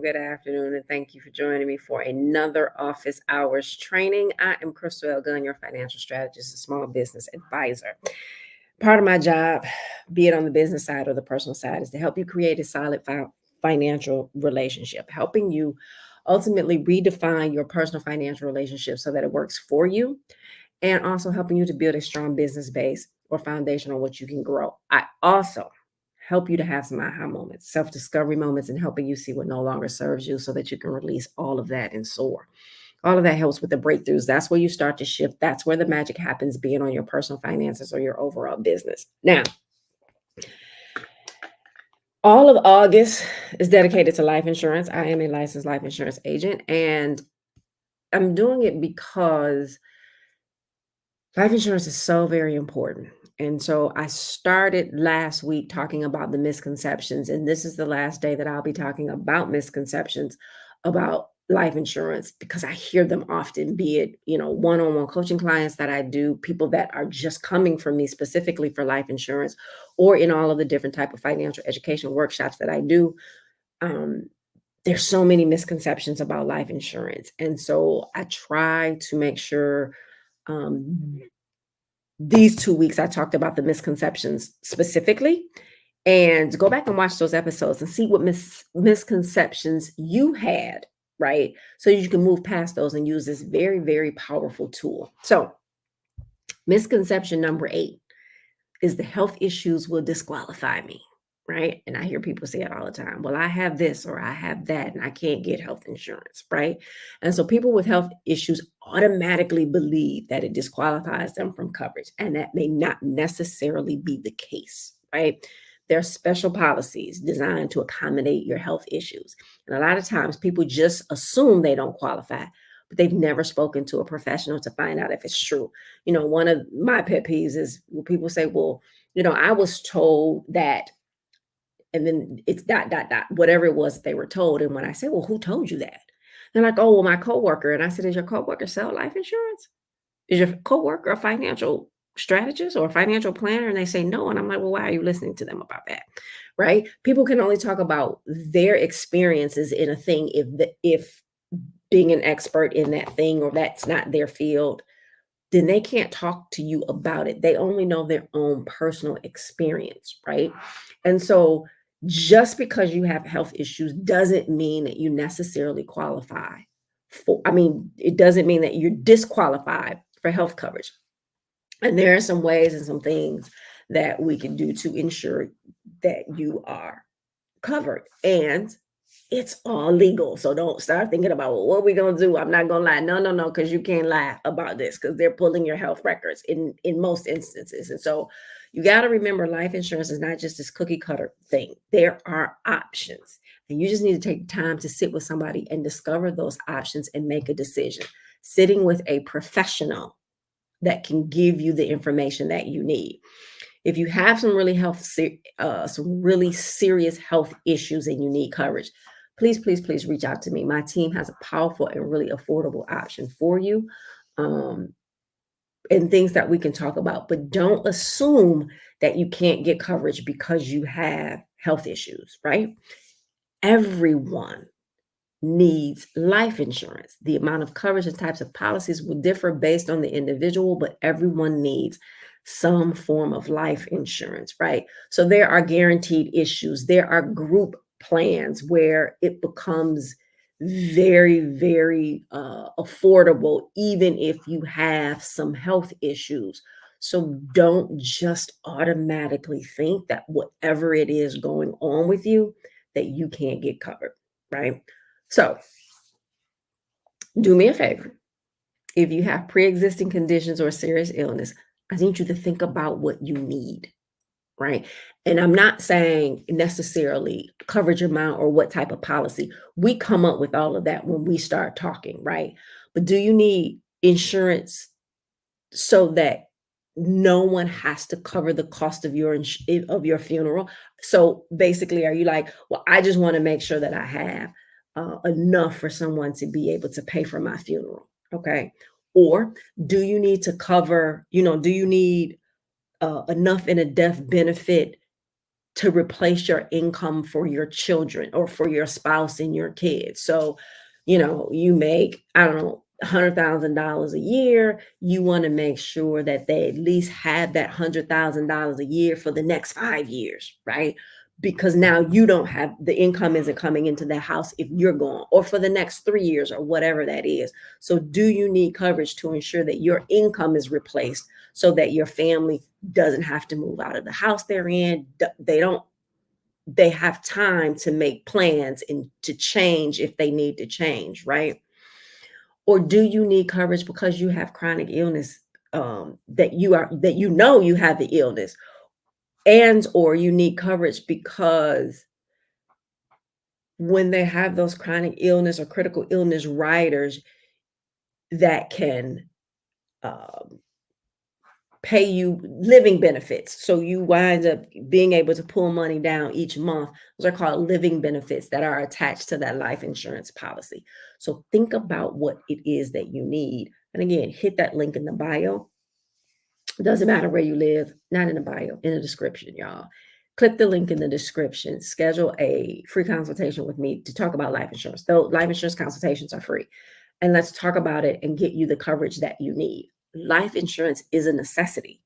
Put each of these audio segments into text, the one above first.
Good afternoon, and thank you for joining me for another office hours training. I am Crystal L. Gunn, your financial strategist and small business advisor. Part of my job, be it on the business side or the personal side, is to help you create a solid financial relationship, helping you ultimately redefine your personal financial relationship so that it works for you, and also helping you to build a strong business base or foundation on which you can grow. I also help you to have some aha moments, self-discovery moments, and helping you see what no longer serves you so that you can release all of that and soar. All of that helps with the breakthroughs. That's where you start to shift. That's where the magic happens, being on your personal finances or your overall business. Now, all of August is dedicated to life insurance. I am a licensed life insurance agent, and I'm doing it because life insurance is so very important. And so I started last week talking about the misconceptions, and this is the last day that I'll be talking about misconceptions about life insurance, because I hear them often, be it, one-on-one coaching clients that I do, people that are just coming from me specifically for life insurance, or in all of the different type of financial education workshops that I do. There's so many misconceptions about life insurance. And so I try to make sure these 2 weeks I talked about the misconceptions specifically, and go back and watch those episodes and see what misconceptions you had, right? So you can move past those and use this very, very powerful tool. So misconception number 8 is the health issues will disqualify me, right? And I hear people say it all the time. Well, I have this or I have that and I can't get health insurance, right? And so people with health issues automatically believe that it disqualifies them from coverage, and that may not necessarily be the case, right? There are special policies designed to accommodate your health issues. And a lot of times people just assume they don't qualify, but they've never spoken to a professional to find out if it's true. One of my pet peeves is when people say, well, I was told that, and then it's ... whatever it was they were told. And when I say, well, who told you that? They're like, oh, well, my coworker. And I said, does your coworker sell life insurance? Is your coworker a financial strategist or a financial planner? And they say no. And I'm like, well, why are you listening to them about that? Right? People can only talk about their experiences in a thing if being an expert in that thing, or that's not their field, then they can't talk to you about it. They only know their own personal experience, right? And so just because you have health issues doesn't mean that you necessarily qualify it doesn't mean that you're disqualified for health coverage. And there are some ways and some things that we can do to ensure that you are covered. And it's all legal. So don't start thinking about, well, what are we going to do? I'm not going to lie. No, because you can't lie about this, because they're pulling your health records in most instances. And so you got to remember, life insurance is not just this cookie cutter thing. There are options, and you just need to take time to sit with somebody and discover those options and make a decision. Sitting with a professional that can give you the information that you need. If you have some really serious health issues and you need coverage, please reach out to me. My team has a powerful and really affordable option for you, and things that we can talk about. But don't assume that you can't get coverage because you have health issues, right? Everyone needs life insurance. The amount of coverage and types of policies will differ based on the individual, but everyone needs some form of life insurance, right? So there are guaranteed issues. There are group plans where it becomes very, very affordable, even if you have some health issues. So don't just automatically think that whatever it is going on with you, that you can't get covered, right? So Do me a favor. If you have pre-existing conditions or serious illness, I need you to think about what you need, right? And I'm not saying necessarily coverage amount or what type of policy. We come up with all of that when we start talking, right? But do you need insurance so that no one has to cover the cost of of your funeral? So basically, are you like, well, I just want to make sure that I have enough for someone to be able to pay for my funeral? Okay. Or do you need to cover, do you need enough in a death benefit to replace your income for your children or for your spouse and your kids? So, you make, I don't know, $100,000 a year. You want to make sure that they at least have that $100,000 a year for the next 5 years, right? Because now you don't have the income isn't coming into the house if you're gone, or for the next 3 years or whatever that is. So, do you need coverage to ensure that your income is replaced so that your family doesn't have to move out of the house they're in? They have time to make plans and to change if they need to change, right? Or do you need coverage because you have chronic illness, that you have the illness, and or you need coverage because when they have those chronic illness or critical illness riders that can um, pay you living benefits. So you wind up being able to pull money down each month. Those are called living benefits that are attached to that life insurance policy. So think about what it is that you need. And again, hit that link in the bio. It doesn't matter where you live, not in the bio, in the description, y'all. Click the link in the description. Schedule a free consultation with me to talk about life insurance. Though life insurance consultations are free. And let's talk about it and get you the coverage that you need. Life insurance is a necessity,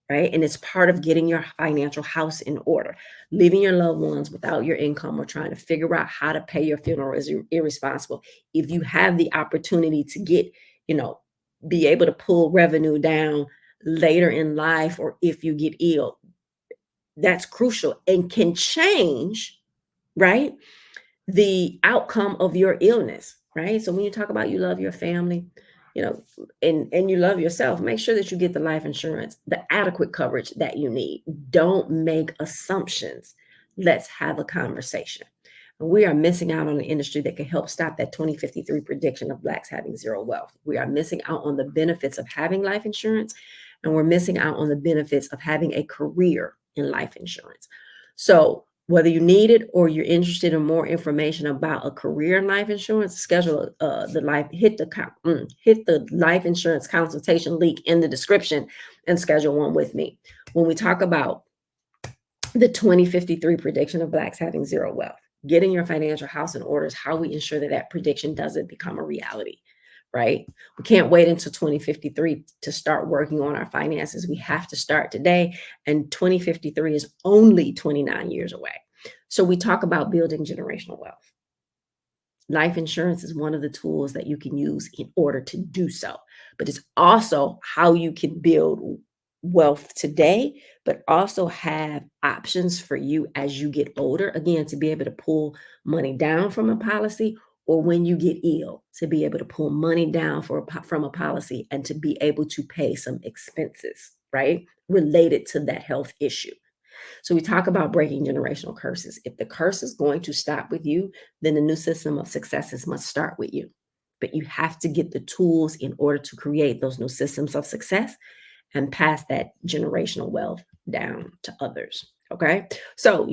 right? And it's part of getting your financial house in order. Leaving your loved ones without your income or trying to figure out how to pay your funeral is irresponsible. If you have the opportunity to be able to pull revenue down later in life, or if you get ill, that's crucial and can change, right, the outcome of your illness, right? So when you talk about you love your family, you know, and you love yourself, make sure that you get the life insurance, the adequate coverage that you need. Don't make assumptions. Let's have a conversation. We are missing out on an industry that can help stop that 2053 prediction of Blacks having zero wealth. We are missing out on the benefits of having life insurance, and we're missing out on the benefits of having a career in life insurance. So whether you need it or you're interested in more information about a career in life insurance, schedule hit the life insurance consultation link in the description and schedule one with me. When we talk about the 2053 prediction of Blacks having zero wealth, getting your financial house in order is how we ensure that that prediction doesn't become a reality, right? We can't wait until 2053 to start working on our finances. We have to start today, and 2053 is only 29 years away. So we talk about building generational wealth. Life insurance is one of the tools that you can use in order to do so, but it's also how you can build wealth today, but also have options for you as you get older, again, to be able to pull money down from a policy, or when you get ill, to be able to pull money down from a policy and to be able to pay some expenses, right, related to that health issue. So we talk about breaking generational curses. If the curse is going to stop with you, then the new system of successes must start with you. But you have to get the tools in order to create those new systems of success and pass that generational wealth down to others. Okay. So,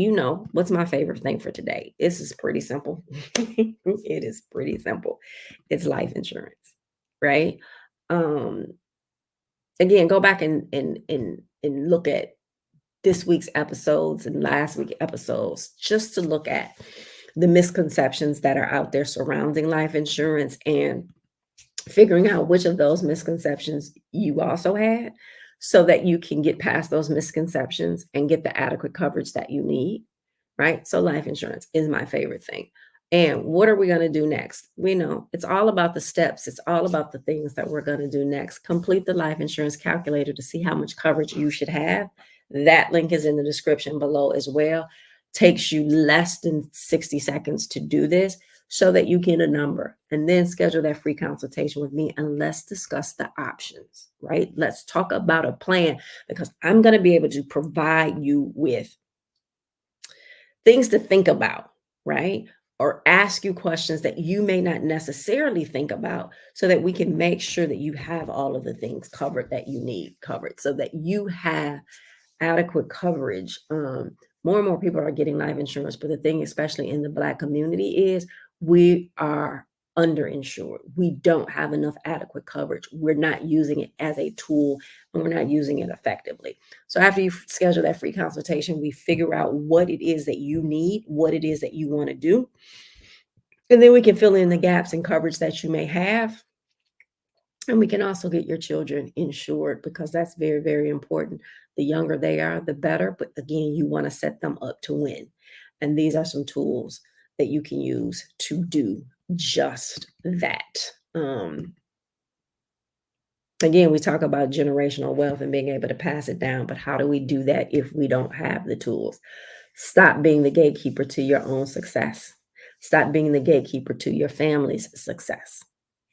what's my favorite thing for today? This is pretty simple. It is pretty simple. It's life insurance, right? Um, Again, go back and look at this week's episodes and last week's episodes, just to look at the misconceptions that are out there surrounding life insurance, and figuring out which of those misconceptions you also had, so that you can get past those misconceptions and get the adequate coverage that you need, right? So life insurance is my favorite thing. And what are we going to do next? We know it's all about the steps. It's all about the things that we're going to do next. Complete the life insurance calculator to see how much coverage you should have. That link is in the description below as well. Takes you less than 60 seconds to do this. so that you get a number, and then schedule that free consultation with me and let's discuss the options, right? Let's talk about a plan, because I'm going to be able to provide you with things to think about, right? Or ask you questions that you may not necessarily think about, so that we can make sure that you have all of the things covered that you need covered, so that you have adequate coverage. More and more people are getting life insurance, but the thing, especially in the Black community, is we are underinsured. We don't have enough adequate coverage. We're not using it as a tool, and we're not using it effectively. So after you schedule that free consultation, we figure out what it is that you need, what it is that you want to do, and then we can fill in the gaps in coverage that you may have. And we can also get your children insured, because that's very, very important. The younger they are, the better. But again, you want to set them up to win. And these are some tools that you can use to do just that. Again, we talk about generational wealth and being able to pass it down. But how do we do that if we don't have the tools? Stop being the gatekeeper to your own success. Stop being the gatekeeper to your family's success,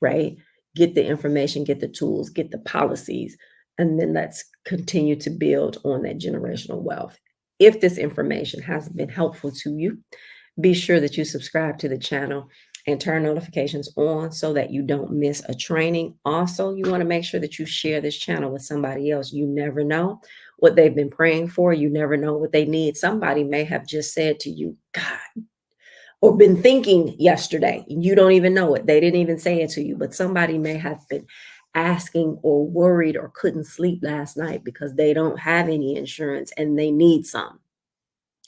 right? Get the information, get the tools, get the policies, and then let's continue to build on that generational wealth. If this information has been helpful to you, be sure that you subscribe to the channel and turn notifications on so that you don't miss a training. Also, you want to make sure that you share this channel with somebody else. You never know what they've been praying for. You never know what they need. Somebody may have just said to you, God, or been thinking yesterday. You don't even know it. They didn't even say it to you, but somebody may have been asking or worried or couldn't sleep last night because they don't have any insurance and they need some,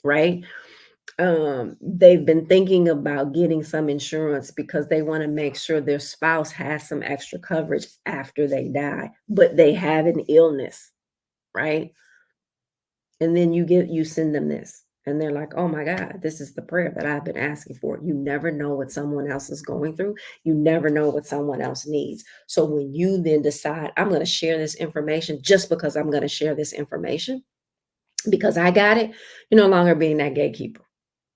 right? They've been thinking about getting some insurance because they want to make sure their spouse has some extra coverage after they die, but they have an illness, right? And then you send them this. And they're like, oh my God, this is the prayer that I've been asking for. You never know what someone else is going through. You never know what someone else needs. So when you then decide, I'm going to share this information just because I'm going to share this information, because I got it, you're no longer being that gatekeeper.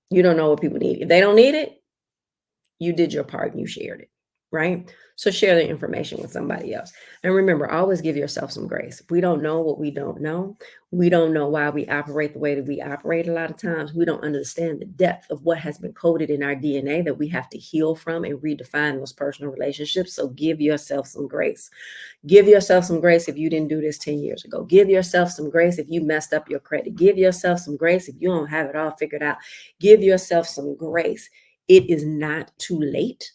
You don't know what people need. If they don't need it, you did your part and you shared it, right? So share the information with somebody else. And remember, always give yourself some grace. We don't know what we don't know. We don't know why we operate the way that we operate a lot of times. We don't understand the depth of what has been coded in our DNA that we have to heal from and redefine those personal relationships. So give yourself some grace. Give yourself some grace if you didn't do this 10 years ago. Give yourself some grace if you messed up your credit. Give yourself some grace if you don't have it all figured out. Give yourself some grace. It is not too late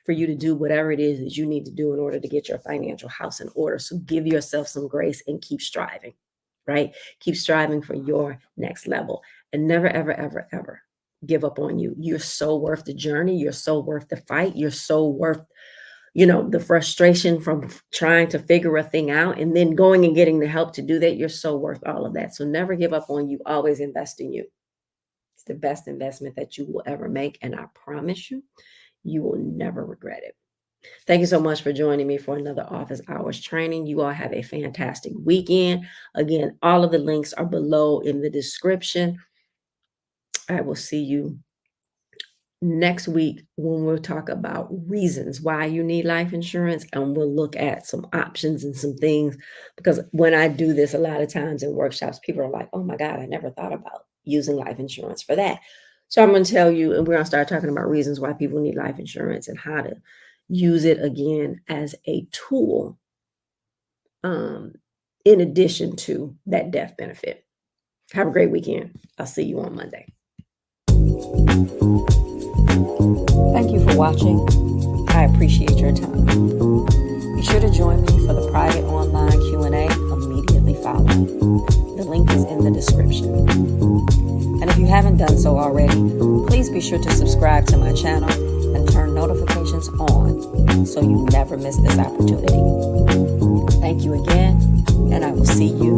for you to do whatever it is that you need to do in order to get your financial house in order. So give yourself some grace and keep striving, right? Keep striving for your next level, and never, ever, ever, ever give up on you. You're so worth the journey. You're so worth the fight. You're so worth, the frustration from trying to figure a thing out and then going and getting the help to do that. You're so worth all of that. So never give up on you. Always invest in you. It's the best investment that you will ever make. And I promise you, you will never regret it. Thank you so much for joining me for another office hours training. You all have a fantastic weekend. Again, all of the links are below in the description. I will see you next week when we'll talk about reasons why you need life insurance, and we'll look at some options and some things, because when I do this a lot of times in workshops, people are like, oh my God, I never thought about using life insurance for that. So I'm going to tell you, and we're going to start talking about reasons why people need life insurance and how to use it again as a tool in addition to that death benefit. Have a great weekend. I'll see you on Monday. Thank you for watching. I appreciate your time. Be sure to join me for the private online Q&A immediately following. The link is in the description. And if you haven't done so already, please be sure to subscribe to my channel and turn notifications on so you never miss this opportunity. Thank you again, and I will see you